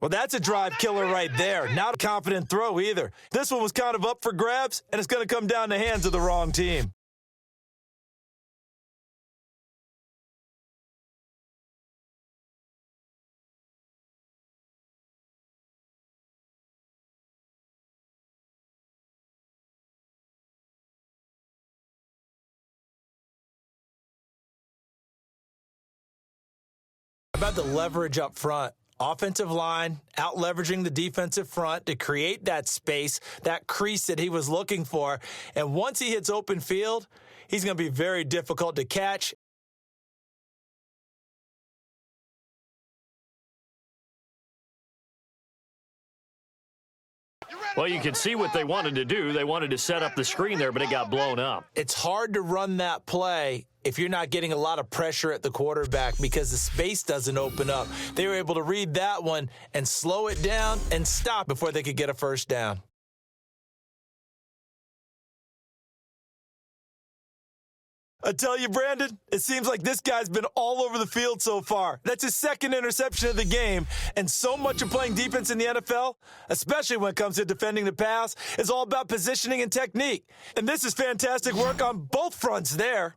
Well, that's a drive killer right there. Not a confident throw either. This one was kind of up for grabs, and it's going to come down the hands of the wrong team. How about the leverage up front? Offensive line out leveraging the defensive front to create that space, that crease that he was looking for. And once he hits open field, he's going to be very difficult to catch. Well, you can see what they wanted to do. They wanted to set up the screen there, but it got blown up. It's hard to run that play if you're not getting a lot of pressure at the quarterback because the space doesn't open up. They were able to read that one and slow it down and stop before they could get a first down. I tell you, Brandon, it seems like this guy's been all over the field so far. That's his second interception of the game, and so much of playing defense in the NFL, especially when it comes to defending the pass, is all about positioning and technique. And this is fantastic work on both fronts there.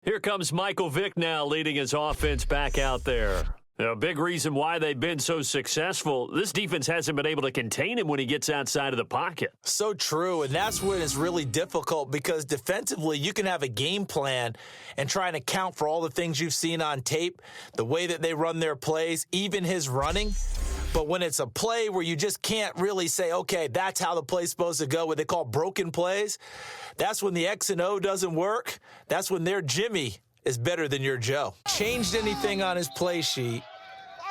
Here comes Michael Vick now leading his offense back out there. A big reason why they've been so successful, this defense hasn't been able to contain him when he gets outside of the pocket. So true, and that's when it's really difficult because defensively you can have a game plan and try and account for all the things you've seen on tape, the way that they run their plays, even his running. But when it's a play where you just can't really say, okay, that's how the play's supposed to go, what they call broken plays, that's when the X and O doesn't work. That's when their Jimmy is better than your Joe. Changed anything on his play sheet,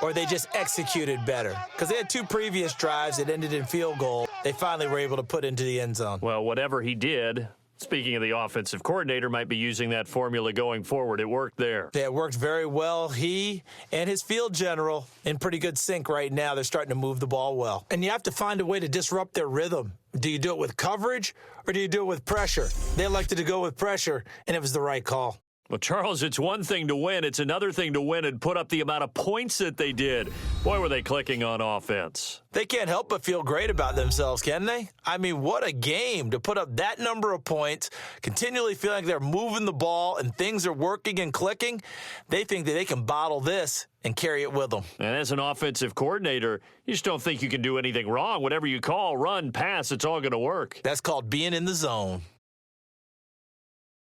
or they just executed better? Because they had two previous drives that ended in field goal. They finally were able to put into the end zone. Well, whatever he did, speaking of the offensive coordinator, might be using that formula going forward. It worked there. Yeah, it worked very well. He and his field general in pretty good sync right now. They're starting to move the ball well. And you have to find a way to disrupt their rhythm. Do you do it with coverage, or do you do it with pressure? They elected to go with pressure, and it was the right call. Well, Charles, it's one thing to win. It's another thing to win and put up the amount of points that they did. Boy, were they clicking on offense. They can't help but feel great about themselves, can they? I mean, what a game to put up that number of points, continually feeling like they're moving the ball and things are working and clicking. They think that they can bottle this and carry it with them. And as an offensive coordinator, you just don't think you can do anything wrong. Whatever you call, run, pass, it's all going to work. That's called being in the zone.